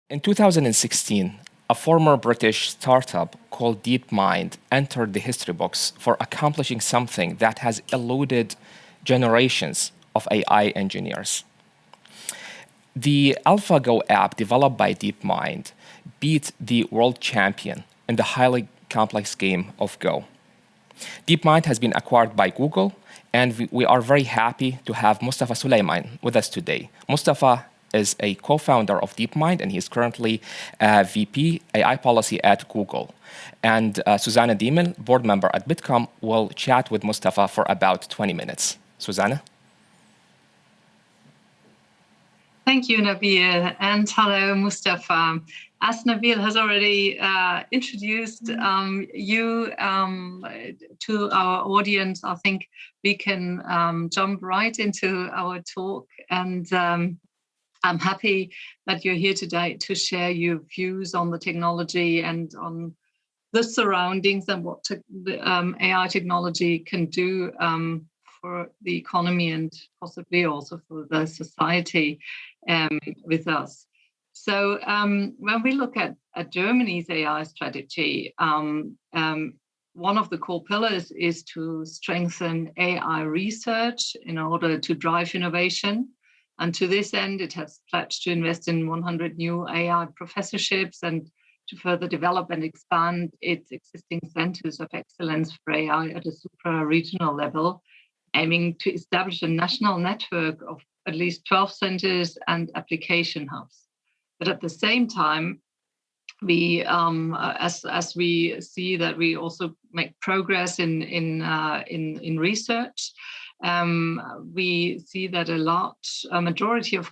In 2016, a former British startup called DeepMind entered the history books for accomplishing something that has eluded generations of AI engineers. The AlphaGo app developed by DeepMind beat the world champion in the highly complex game of Go. DeepMind has been acquired by Google, and we are very happy to have Mustafa Süleyman with us today. Mustafa is a co-founder of DeepMind, and he's currently VP AI policy at Google. And Susanna Diemel, board member at Bitkom, will chat with Mustafa for about 20 minutes. Susanna? Thank you, Nabil, and hello, Mustafa. As Nabil has already introduced you to our audience, I think we can jump right into our talk. And I'm happy that you're here today to share your views on the technology and on the surroundings and what the AI technology can do for the economy and possibly also for the society with us. So when we look at Germany's AI strategy, one of the core pillars is to strengthen AI research in order to drive innovation. And to this end, it has pledged to invest in 100 new AI professorships and to further develop and expand its existing centers of excellence for AI at a supra-regional level, aiming to establish a national network of at least 12 centers and application hubs. But at the same time, we, as we see that we also make progress in research, we see that a large majority of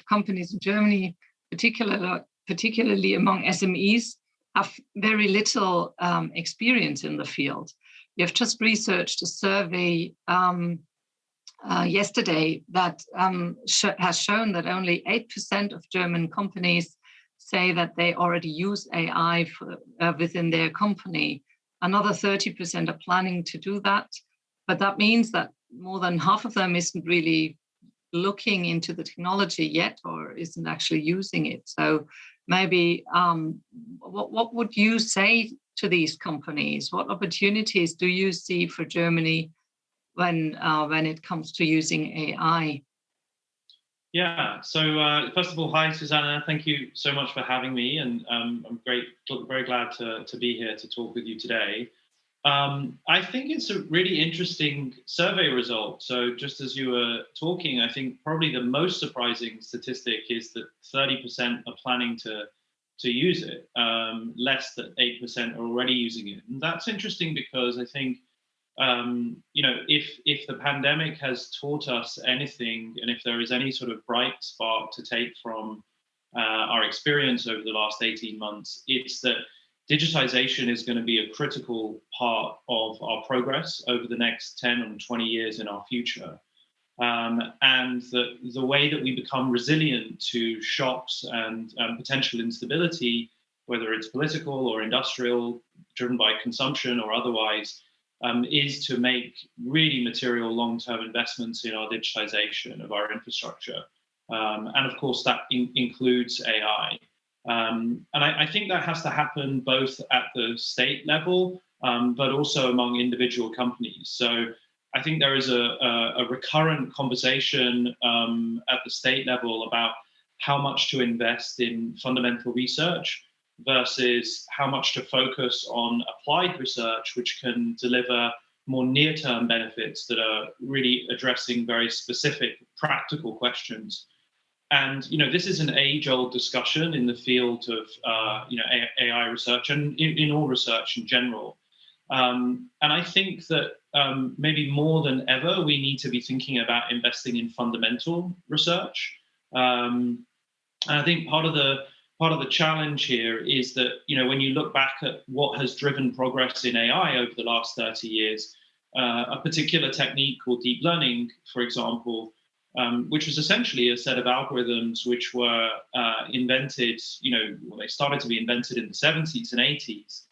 companies in Germany, particularly among SMEs, have very little experience in the field. We have just researched a survey yesterday that has shown that only 8% of German companies say that they already use AI within their company. Another 30% are planning to do that, but that means that more than half of them isn't really looking into the technology yet or isn't actually using it. So maybe what would you say to these companies? What opportunities do you see for Germany when it comes to using AI? Yeah, so first of all, hi, Susanna. Thank you so much for having me. And I'm very glad to be here to talk with you today. I think it's a really interesting survey result. So just as you were talking, I think probably the most surprising statistic is that 30% are planning to use it. Less than 8% are already using it. And that's interesting because I think if the pandemic has taught us anything, and if there is any sort of bright spark to take from our experience over the last 18 months, it's that digitization is going to be a critical part of our progress over the next 10 and 20 years in our future. And the way that we become resilient to shocks and potential instability, whether it's political or industrial, driven by consumption or otherwise, is to make really material long-term investments in our digitization of our infrastructure. And of course, that includes AI. And I think that has to happen both at the state level, but also among individual companies. So I think there is a recurrent conversation at the state level about how much to invest in fundamental research versus how much to focus on applied research, which can deliver more near-term benefits that are really addressing very specific practical questions. And this is an age-old discussion in the field of AI research and in all research in general. And I think that maybe more than ever, we need to be thinking about investing in fundamental research. And I think part of the challenge here is that when you look back at what has driven progress in AI over the last 30 years, a particular technique called deep learning, for example, which was essentially a set of algorithms which were invented, they started to be invented in the 70s and 80s.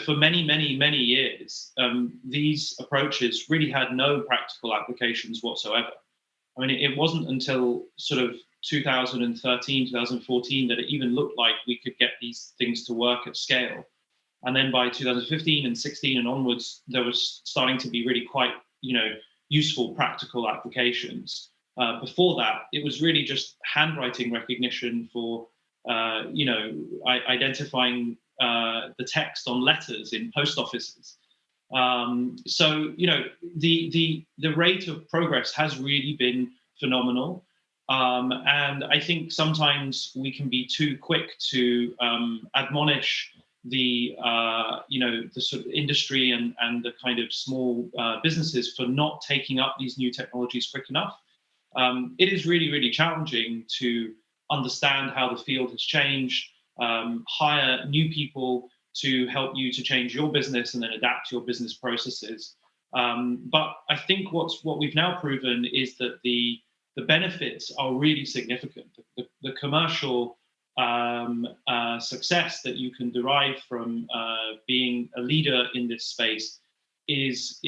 For many years, these approaches really had no practical applications whatsoever. I mean, it wasn't until sort of 2013, 2014 that it even looked like we could get these things to work at scale. And then by 2015 and 16 and onwards, there was starting to be really quite, useful practical applications. Before that, it was really just handwriting recognition for, identifying the text on letters in post offices. So, the rate of progress has really been phenomenal. And I think sometimes we can be too quick to admonish the sort of industry and the kind of small businesses for not taking up these new technologies quick enough. It is really, really challenging to understand how the field has changed, hire new people to help you to change your business and then adapt your business processes. But I think what we've now proven is that the benefits are really significant. The commercial success that you can derive from being a leader in this space is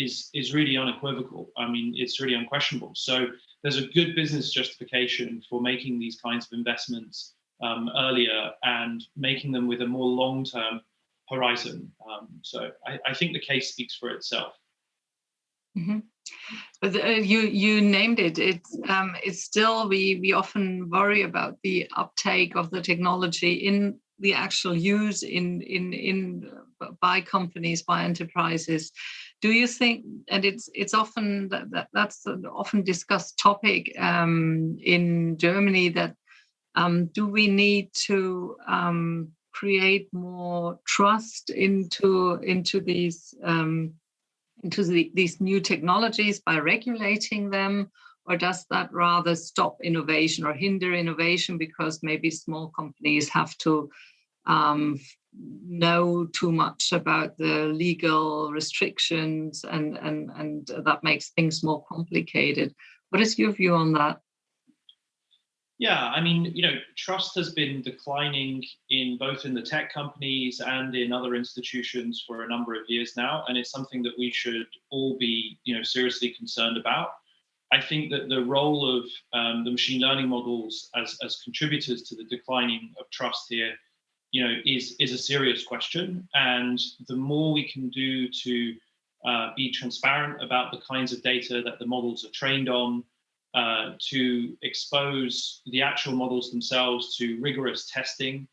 really unequivocal. I mean, it's really unquestionable. So there's a good business justification for making these kinds of investments earlier and making them with a more long-term horizon. So I think the case speaks for itself. Mm-hmm. But you named it. It's still we often worry about the uptake of the technology in the actual use in by companies, by enterprises. Do you think? And it's often that's an often discussed topic in Germany. That do we need to create more trust into these these new technologies by regulating them, or does that rather stop innovation or hinder innovation because maybe small companies have to know too much about the legal restrictions and that makes things more complicated? What is your view on that? Yeah, I mean, trust has been declining in both in the tech companies and in other institutions for a number of years now, and it's something that we should all be, seriously concerned about. I think that the role of the machine learning models as contributors to the declining of trust here, is a serious question, and the more we can do to be transparent about the kinds of data that the models are trained on. To expose the actual models themselves to rigorous testing,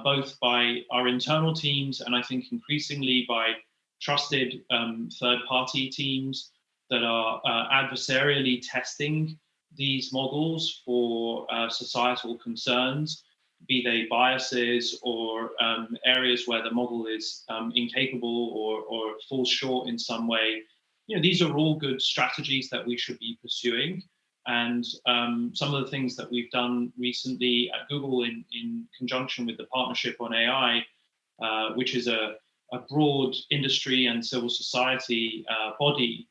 both by our internal teams and I think increasingly by trusted third-party teams that are adversarially testing these models for societal concerns, be they biases or areas where the model is incapable or falls short in some way. These are all good strategies that we should be pursuing. And some of the things that we've done recently at Google in conjunction with the Partnership on AI, which is a broad industry and civil society body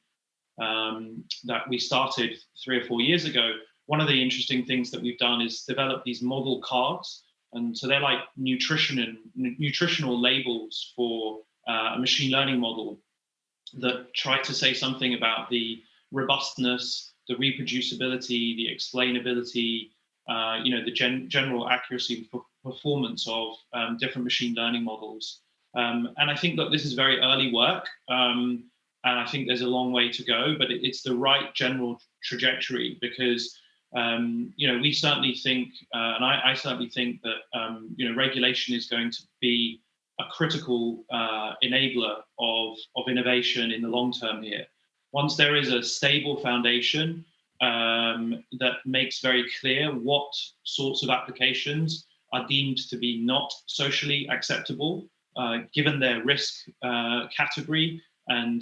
that we started 3 or 4 years ago. One of the interesting things that we've done is develop these model cards. And so they're like nutritional labels for a machine learning model that try to say something about the robustness, the reproducibility, the explainability, the general accuracy and performance of different machine learning models. And I think that this is very early work, and I think there's a long way to go, but it's the right general trajectory because, we certainly think, and I certainly think that, regulation is going to be a critical enabler of innovation in the long term here. Once there is a stable foundation that makes very clear what sorts of applications are deemed to be not socially acceptable, given their risk category and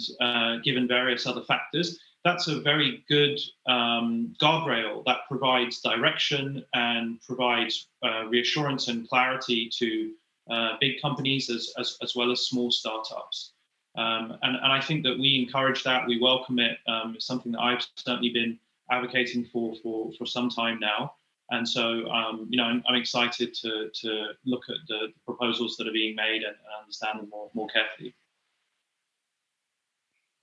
given various other factors, that's a very good guardrail that provides direction and provides reassurance and clarity to big companies as well as small startups. And I think that we encourage that, we welcome it. It's something that I've certainly been advocating for some time now. And so, I'm excited to look at the proposals that are being made and understand them more carefully.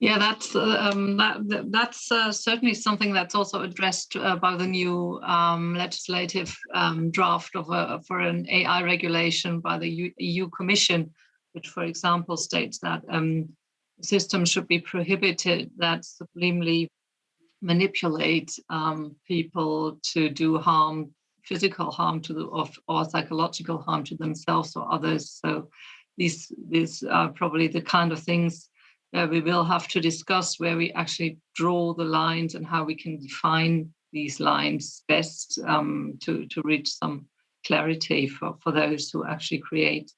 Yeah, that's certainly something that's also addressed by the new legislative draft for an AI regulation by the EU Commission, which, for example, states that systems should be prohibited that subliminally manipulate people to do harm, physical harm to or psychological harm to themselves or others. So these are probably the kind of things we will have to discuss, where we actually draw the lines and how we can define these lines best to reach some clarity for those who actually create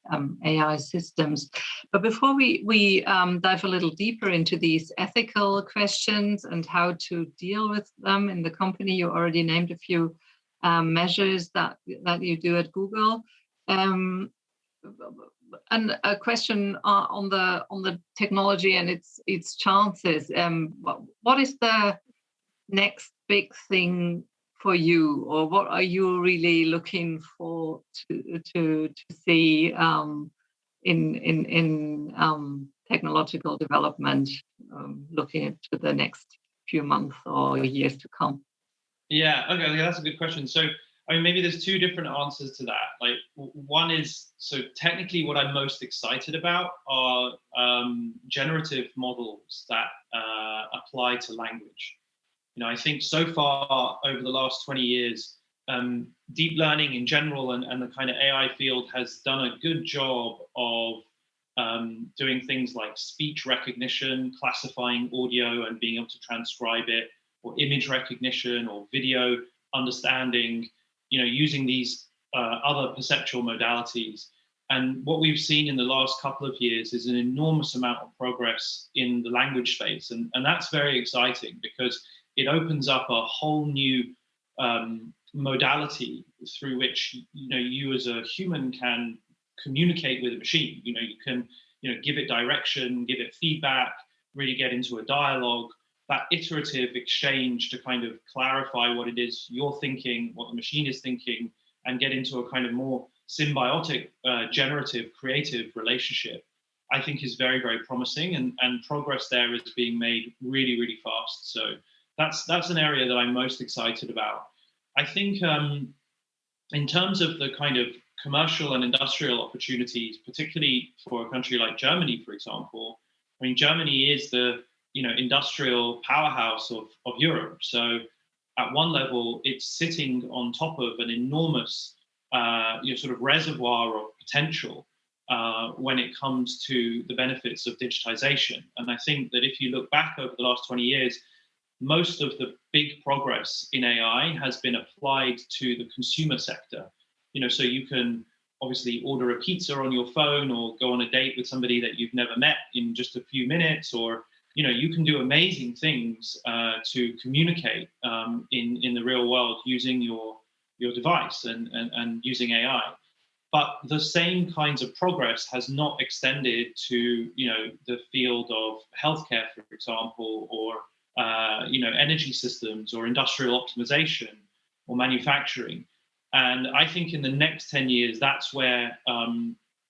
AI systems. But before we dive a little deeper into these ethical questions and how to deal with them in the company, you already named a few measures that you do at Google. And a question on the technology and its chances. What is the next big thing for you, or what are you really looking for to see in technological development, looking into the next few months or years to come? Yeah, okay, that's a good question. So, I mean, maybe there's two different answers to that. Like, one is, so technically what I'm most excited about are generative models that apply to language. You know, I think so far over the last 20 years, deep learning in general and the kind of AI field has done a good job of doing things like speech recognition, classifying audio and being able to transcribe it, or image recognition or video understanding, you know, using these other perceptual modalities. And what we've seen in the last couple of years is an enormous amount of progress in the language space. And that's very exciting because it opens up a whole new modality through which, you know, you as a human can communicate with a machine. You know, you can, you know, give it direction, give it feedback, really get into a dialogue. That iterative exchange to kind of clarify what it is you're thinking, what the machine is thinking, and get into a kind of more symbiotic, generative, creative relationship, I think is very, very promising, and progress there is being made really, really fast. So that's an area that I'm most excited about. I think in terms of the kind of commercial and industrial opportunities, particularly for a country like Germany, for example, I mean, Germany is the, you know, industrial powerhouse of Europe. So at one level, it's sitting on top of an enormous you know, sort of reservoir of potential when it comes to the benefits of digitization. And I think that if you look back over the last 20 years, most of the big progress in AI has been applied to the consumer sector. You know, so you can obviously order a pizza on your phone or go on a date with somebody that you've never met in just a few minutes, or, you know, you can do amazing things to communicate in the real world using your device and using AI. But the same kinds of progress has not extended to, you know, the field of healthcare, for example, or you know, energy systems or industrial optimization or manufacturing. And I think in the next 10 years, that's where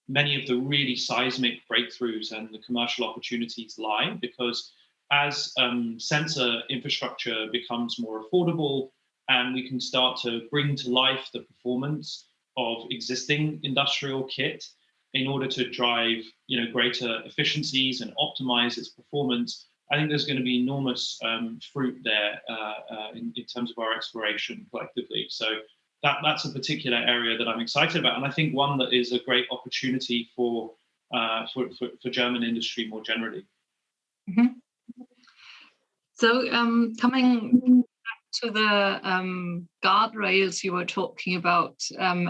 many of the really seismic breakthroughs and the commercial opportunities lie, because as sensor infrastructure becomes more affordable and we can start to bring to life the performance of existing industrial kit in order to drive, you know, greater efficiencies and optimize its performance, I think there's going to be enormous fruit there in terms of our exploration collectively. So that's a particular area that I'm excited about, and I think one that is a great opportunity for German industry more generally. Mm-hmm. So coming back to the guardrails you were talking about, and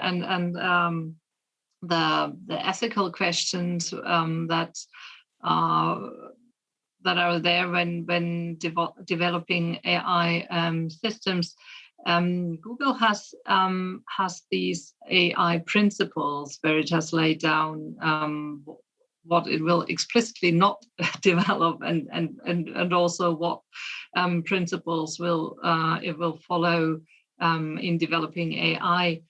the ethical questions that are there when developing AI systems. Google has these AI principles where it has laid down what it will explicitly not develop, and also what principles it will follow in developing AI.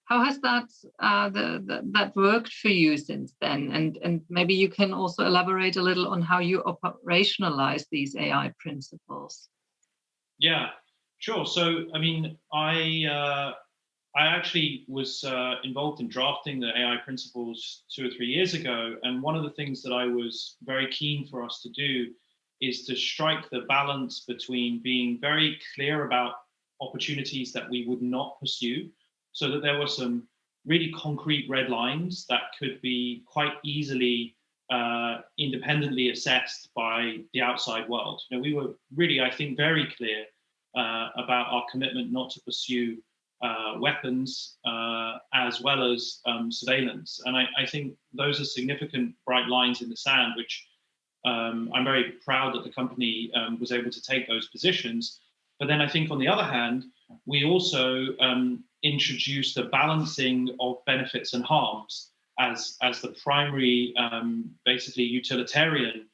How has that worked for you since then? And maybe you can also elaborate a little on how you operationalize these AI principles. Yeah, sure. So, I mean, I actually was involved in drafting the AI principles 2 or 3 years ago, and one of the things that I was very keen for us to do is to strike the balance between being very clear about opportunities that we would not pursue, so that there were some really concrete red lines that could be quite easily independently assessed by the outside world. You know, we were really, I think, very clear about our commitment not to pursue weapons as well as surveillance. And I think those are significant bright lines in the sand, which I'm very proud that the company was able to take those positions. But then I think on the other hand, we also introduced a balancing of benefits and harms as the primary, basically utilitarian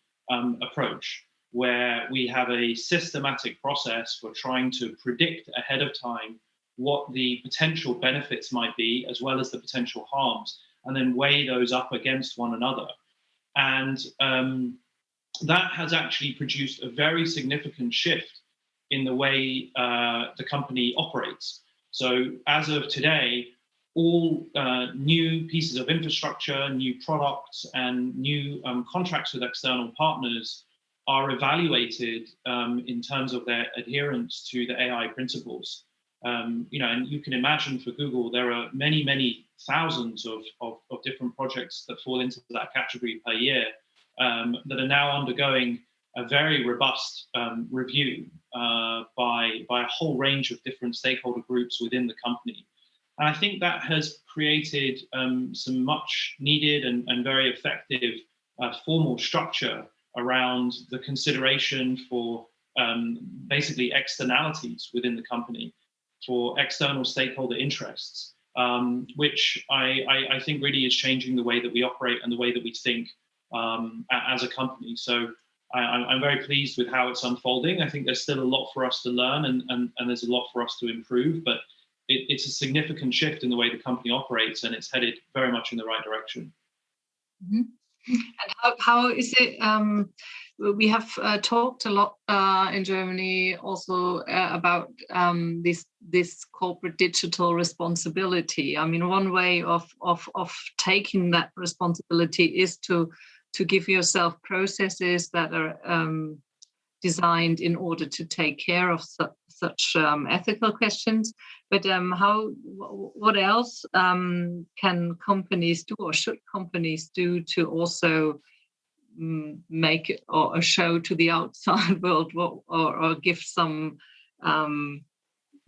approach, where we have a systematic process for trying to predict ahead of time what the potential benefits might be, as well as the potential harms, and then weigh those up against one another. And that has actually produced a very significant shift in the way the company operates. So as of today, all new pieces of infrastructure, new products, and new contracts with external partners are evaluated in terms of their adherence to the AI principles. You know, and you can imagine for Google, there are many, many thousands of different projects that fall into that category per year that are now undergoing a very robust review by a whole range of different stakeholder groups within the company. And I think that has created some much needed and very effective formal structure around the consideration for basically externalities within the company, for external stakeholder interests, which I think really is changing the way that we operate and the way that we think as a company. So I'm very pleased with how it's unfolding. I think there's still a lot for us to learn and there's a lot for us to improve, but it's a significant shift in the way the company operates, and it's headed very much in the right direction. Mm-hmm. And how is it? We have talked a lot in Germany also about this corporate digital responsibility. I mean, one way of taking that responsibility is to give yourself processes that are designed in order to take care of such ethical questions. But what else can companies do, or should companies do, to also make it or show to the outside world or give some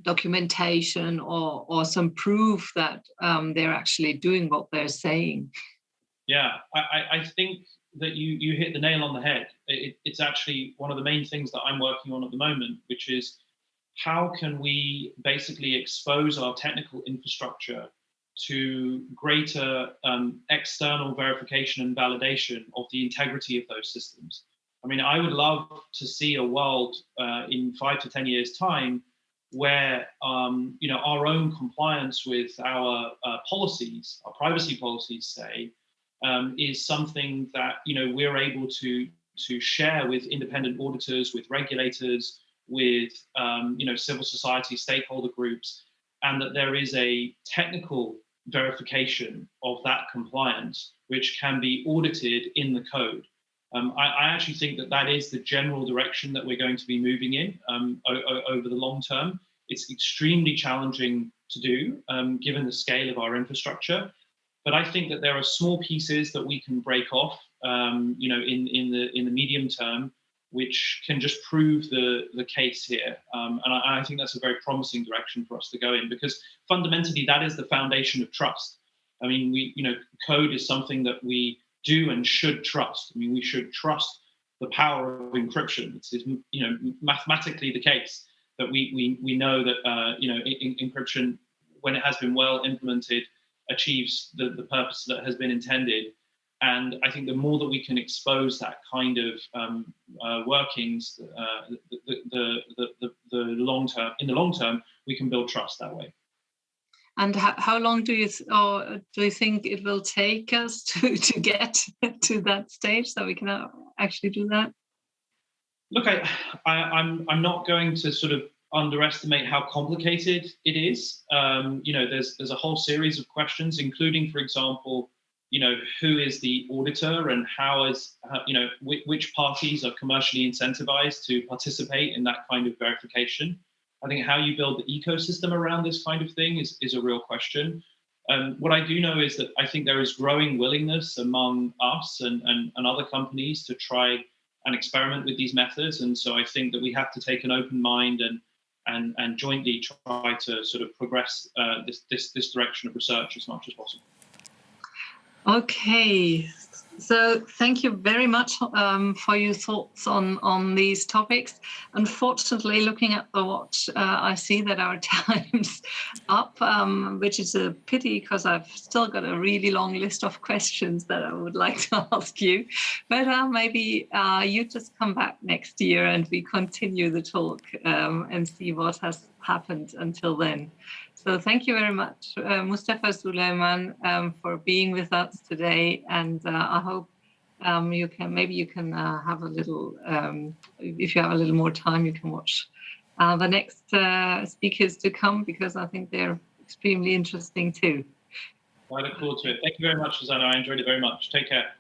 documentation or some proof that they're actually doing what they're saying? Yeah, I think that you hit the nail on the head. It's actually one of the main things that I'm working on at the moment, which is how can we basically expose our technical infrastructure to greater external verification and validation of the integrity of those systems. I mean, I would love to see a world in 5 to 10 years' time where you know, our own compliance with our policies, our privacy policies, say, is something that, you know, we're able to share with independent auditors, with regulators, with you know, civil society stakeholder groups, and that there is a technical verification of that compliance which can be audited in the code. I actually think that is the general direction that we're going to be moving in over the long term. It's extremely challenging to do given the scale of our infrastructure. But I think that there are small pieces that we can break off, you know, in the medium term, which can just prove the case here. And I think that's a very promising direction for us to go in, because fundamentally that is the foundation of trust. I mean, you know, code is something that we do and should trust. I mean, we should trust the power of encryption. It's you know, mathematically the case that we know that you know, encryption, when it has been well implemented, achieves the purpose that has been intended. And I think the more that we can expose that kind of workings, the long term, in the long term, we can build trust that way. And how long do you think it will take us to get to that stage so we can actually do that? Look, I'm not going to sort of underestimate how complicated it is. There's a whole series of questions, including, for example, who is the auditor and which parties are commercially incentivized to participate in that kind of verification. I think how you build the ecosystem around this kind of thing is a real question. What I do know is that I think there is growing willingness among us and other companies to try and experiment with these methods. And so I think that we have to take an open mind and jointly try to sort of progress this direction of research as much as possible. Okay, so thank you very much for your thoughts on these topics. Unfortunately, looking at the watch, I see that our time's up, which is a pity because I've still got a really long list of questions that I would like to ask you. But maybe you just come back next year and we continue the talk and see what has happened until then. So thank you very much, Mustafa Süleyman, for being with us today. And I hope you can have a little, if you have a little more time, you can watch the next speakers to come, because I think they're extremely interesting too. I look forward to it. Thank you very much, Susanna. I enjoyed it very much. Take care.